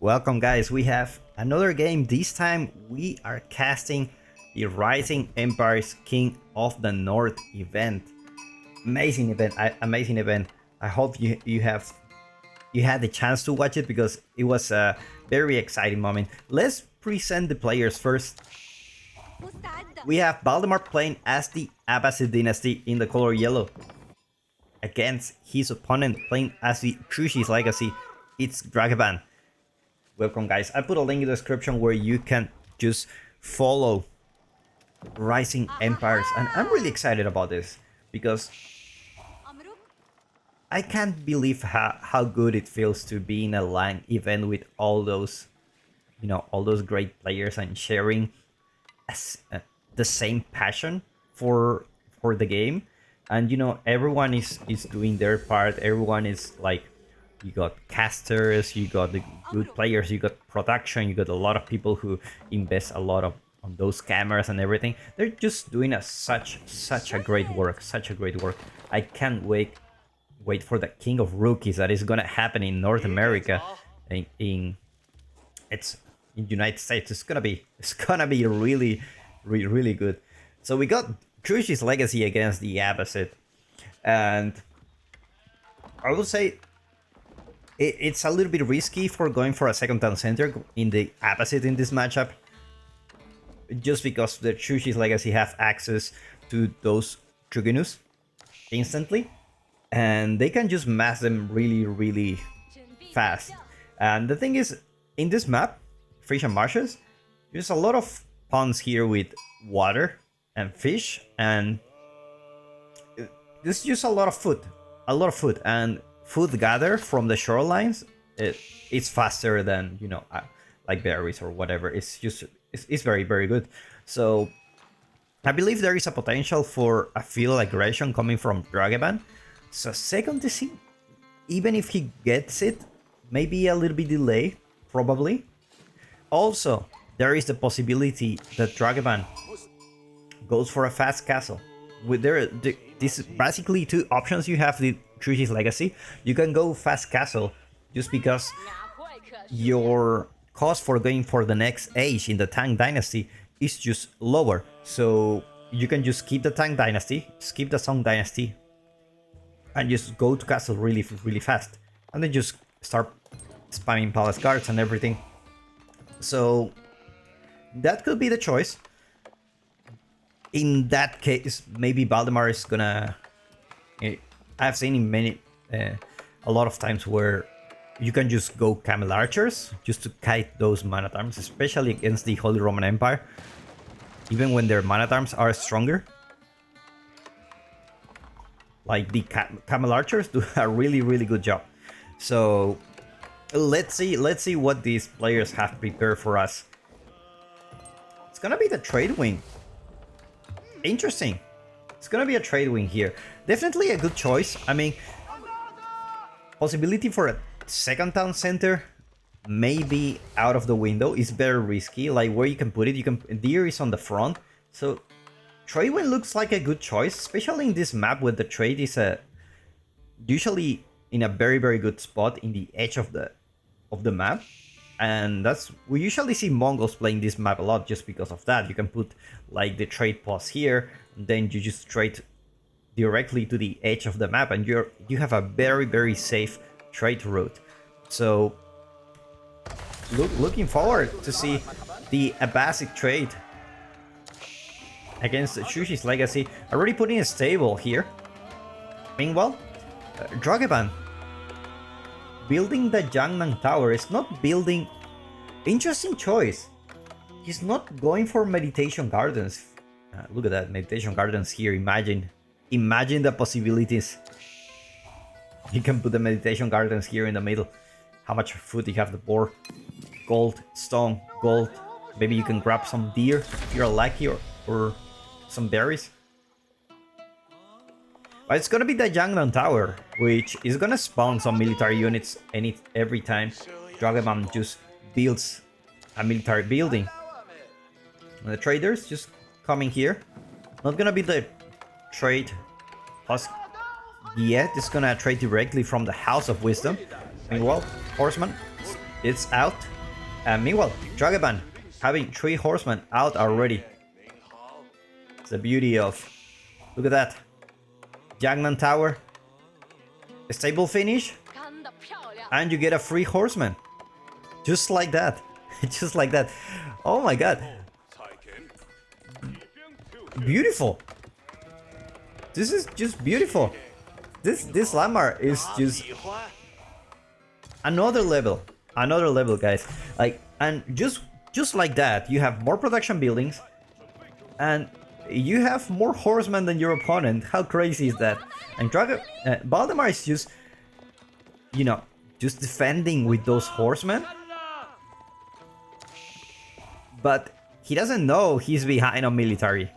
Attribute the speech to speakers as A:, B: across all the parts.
A: Welcome guys, we have another game. This time we are casting the Rising Empires King of the North event. Amazing event, amazing event. I hope you had the chance to watch it because it was a very exciting moment. Let's present the players first. We have Valdemar playing as the Abbasid Dynasty in the color yellow, against his opponent playing as the Drushi's Legacy. It's Dragevann. Welcome guys. I put a link in the description where you can just follow Rising Empires, and I'm really excited about this because I can't believe how good it feels to be in a LAN event with all those, all those great players and sharing the same passion for the game. And everyone is doing their part. Everyone is like, you got casters, you got the good players, you got production, you got a lot of people who invest a lot on those cameras and everything. They're just doing such a great work, I can't wait for the King of Rookies that is gonna happen in North America. In United States. It's gonna be really good. So we got Drushi's Legacy against the Abbasid, and I would say it's a little bit risky for going for a second town center in the Abbasid in this matchup, just because the Drushi's Legacy have access to those Dragonus instantly, and they can just mass them really fast. And the thing is, in this map, Frisian Marshes, there's a lot of ponds here with water and fish, and there's just a lot of food, and food gathered from the shorelines. It's faster than like berries or whatever. It's very good. So I believe there is a potential for a field aggression coming from Dragevann. So second to see, even if he gets it, maybe a little bit delay, probably. Also, there is the possibility that Dragevann goes for a fast castle. With this basically two options you have the Drushi's Legacy. You can go fast castle just because your cost for going for the next age in the Tang Dynasty is just lower. So you can just skip the Tang Dynasty, skip the Song Dynasty, and just go to castle really fast, and then just start spamming palace guards and everything. So that could be the choice. In that case, maybe Valdemar is gonna... I've seen in a lot of times where you can just go Camel Archers just to kite those Man-at-Arms, especially against the Holy Roman Empire, even when their Man-at-Arms are stronger. Like the Camel Archers do a really good job. So let's see what these players have prepared for us. It's gonna be the trade wing. Interesting. It's gonna be a trade wing here. Definitely a good choice. I mean, possibility for a second town center maybe out of the window is very risky. Like where you can put it, Deer is on the front, so trade wing looks like a good choice, especially in this map where the trade is usually in a very good spot in the edge of the map. And we usually see Mongols playing this map a lot just because of that. You can put like the trade pause here, and then you just trade directly to the edge of the map, and you have a very safe trade route. So looking forward to see the Abbasid trade against Drushi's Legacy. Already putting a stable here. Meanwhile, Dragevann building the Jiangnan Tower is not building... Interesting choice. He's not going for Meditation Gardens. Look at that, Meditation Gardens here. Imagine the possibilities. You can put the Meditation Gardens here in the middle. How much food you have the board? Gold, stone, gold. Maybe you can grab some deer if you're lucky, or some berries. But it's gonna be the Jiangnan Tower, which is gonna spawn some military units every time Dragevann just builds a military building. And the traders just coming here. Not gonna be the trade plus yet. It's gonna trade directly from the House of Wisdom. Meanwhile, Horseman, it's out. And meanwhile, Dragevann having 3 horsemen out already. It's the beauty of... Look at that. Jagnan Tower. A stable finish. And you get a free horseman. Just like that. Just like that. Oh my god. Beautiful. This is just beautiful. This landmark is just another level. Another level, guys. Like, and just like that, you have more production buildings and you have more horsemen than your opponent. How crazy is that? And Valdemar is just, you know, just defending with those horsemen. But he doesn't know he's behind on military.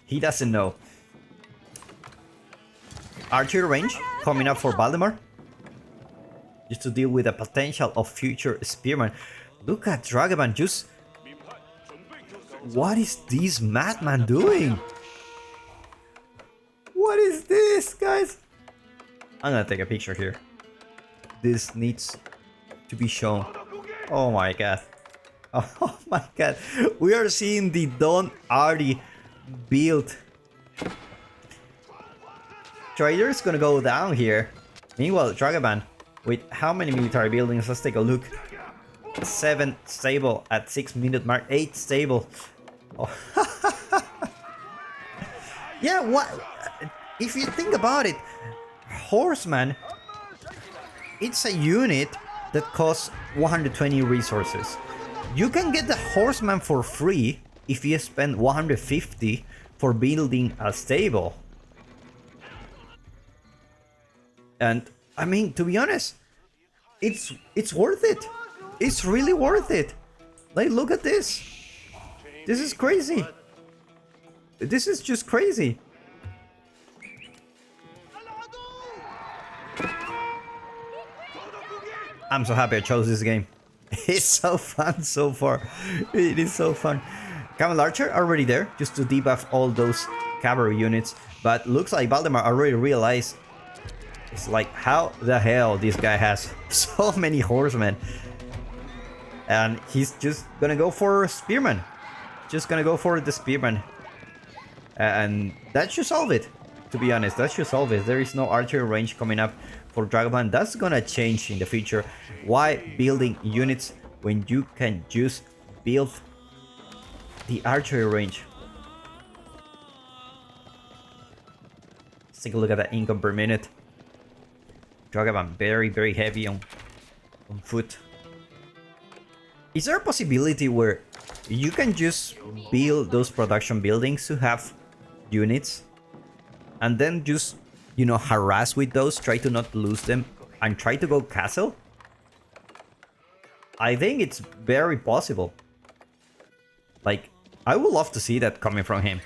A: He doesn't know. Archery range coming up for Valdemar. Just to deal with the potential of future spearmen. Look at Dragevann just... What is this madman doing? What is this, guys? I'm gonna take a picture here. This needs to be shown. Oh my god. Oh my god. We are seeing the Don already built. Trader's gonna go down here. Meanwhile, Dragevann with how many military buildings? Let's take a look. 7 stable at 6-minute mark. 8 stable. Oh. Yeah, what? If you think about it, horseman, it's a unit that costs 120 resources. You can get the horseman for free if you spend 150 for building a stable. And I mean, to be honest, it's worth it. It's really worth it. Like, look at this. This is crazy. This is just crazy. I'm so happy I chose this game. It's so fun so far. It is so fun. Camel Archer already there, just to debuff all those cavalry units. But looks like Valdemar already realized, it's like, how the hell this guy has so many horsemen. And he's just gonna go for spearmen. Just gonna go for the spearmen. And that should solve it. To be honest, that should solve it. There is no archery range coming up for Dragevann. That's gonna change in the future. Why building units when you can just build the archery range? Let's take a look at the income per minute. Dragevann very, very heavy on foot. Is there a possibility where you can just build those production buildings to have units and then just, you know, harass with those, try to not lose them and try to go castle? I think it's very possible. Like, I would love to see that coming from him.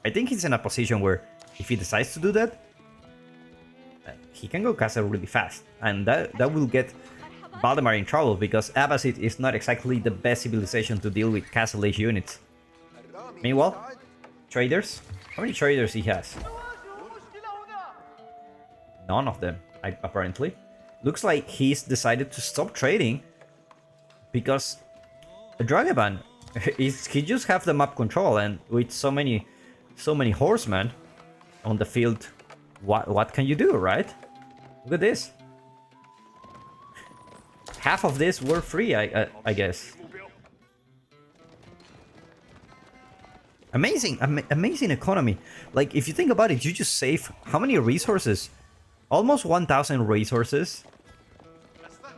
A: I think he's in a position where if he decides to do that, he can go castle really fast, and that will get Valdemar in trouble, because Abbasid is not exactly the best civilization to deal with castle age units. Meanwhile, traders. How many traders he has? None of them, apparently. Looks like he's decided to stop trading because Dragevann, he just have the map control, and with so many horsemen on the field, what can you do, right? Look at this. Half of this were free, I guess. Amazing, amazing economy. Like, if you think about it, you just save how many resources? Almost 1,000 resources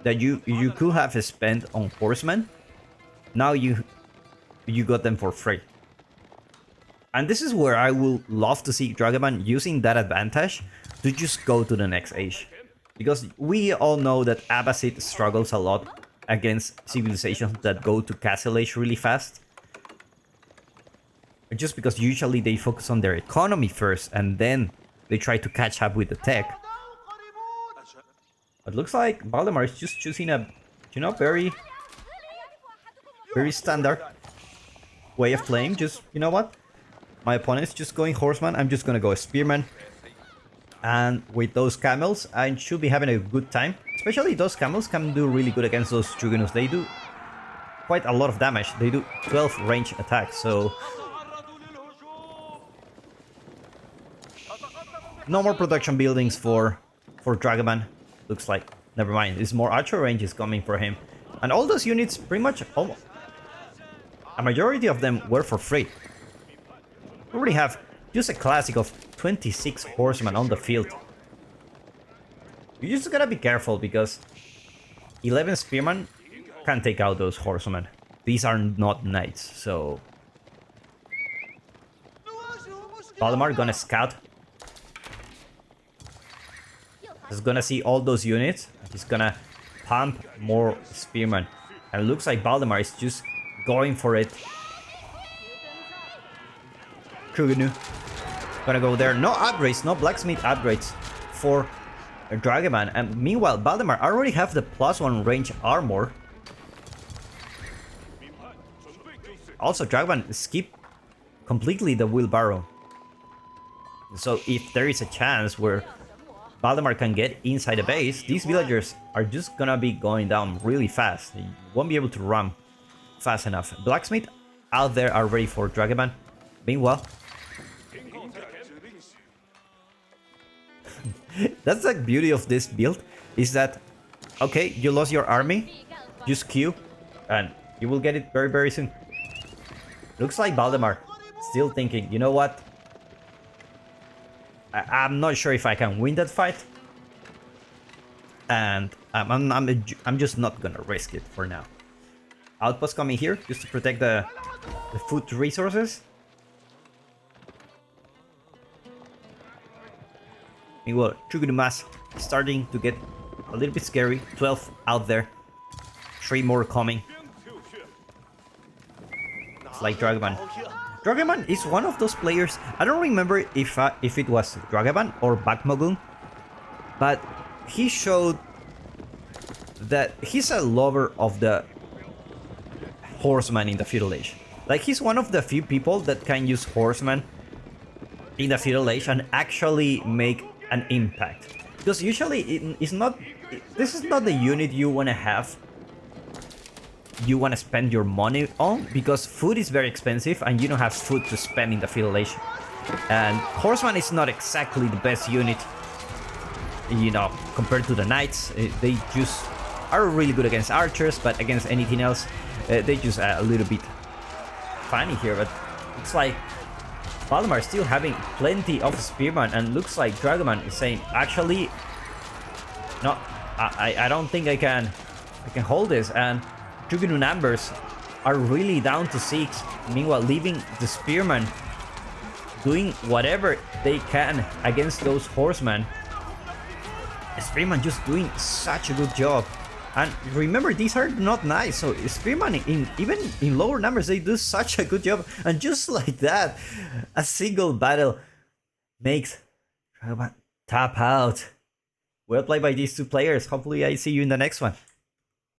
A: that you could have spent on horsemen. Now you got them for free. And this is where I would love to see Dragevann using that advantage to just go to the next age. Because we all know that Abbasid struggles a lot against civilizations that go to castle age really fast. Just because usually they focus on their economy first and then they try to catch up with the tech. It looks like Valdemar is just choosing a, you know, very standard way of playing. Just, you know what? My opponent's just going horseman, I'm just gonna go spearman. And with those camels, I should be having a good time. Especially those camels can do really good against those Jugunus. They do quite a lot of damage. They do 12 range attacks, so no more production buildings for Dragevann. Looks like, never mind. It's more archer range is coming for him, and all those units, pretty much, almost a majority of them were for free. We already have just a classic of 26 horsemen on the field. You just gotta be careful because 11 spearmen can take out those horsemen. These are not knights, so Valdemar gonna scout. He's gonna see all those units. He's gonna pump more spearmen. And it looks like Valdemar is just going for it. Krugenu gonna go there. No upgrades, no blacksmith upgrades for Dragevann. And meanwhile, Valdemar already have the +1 range armor. Also, Dragevann skip completely the wheelbarrow. So if there is a chance where Valdemar can get inside the base, these villagers are just gonna be going down really fast. They won't be able to run fast enough. Blacksmith out there are ready for Dragevann. Meanwhile, that's the beauty of this build, is that, okay, you lost your army, just queue, and you will get it very, very soon. Looks like Valdemar still thinking, you know what? I'm not sure if I can win that fight, and I'm just not gonna risk it for now. Outpost coming here just to protect the food resources. Meanwhile, Trugudumas starting to get a little bit scary. 12 out there, 3 more coming. It's like Dragevann. Dragevann is one of those players. I don't remember if it was Dragevann or Bakmogun, but he showed that he's a lover of the horseman in the feudal age. Like, he's one of the few people that can use horseman in the feudal age and actually make an impact. Because usually it's not. This is not the unit you want to have. You want to spend your money on, because food is very expensive and you don't have food to spend in the feudal age. And horseman is not exactly the best unit, you know, compared to the knights. They just are really good against archers, but against anything else, they just a little bit funny here. But it's like Valdemar still having plenty of spearmen, and looks like Dragevann is saying, actually, no, I don't think I can hold this. And Trugunu numbers are really down to 6. Meanwhile, leaving the spearmen doing whatever they can against those horsemen. The spearmen just doing such a good job. And remember, these are not nice, so spearmen even in lower numbers, they do such a good job. And just like that, a single battle makes Dragevann tap out. Well played by these two players. Hopefully I see you in the next one.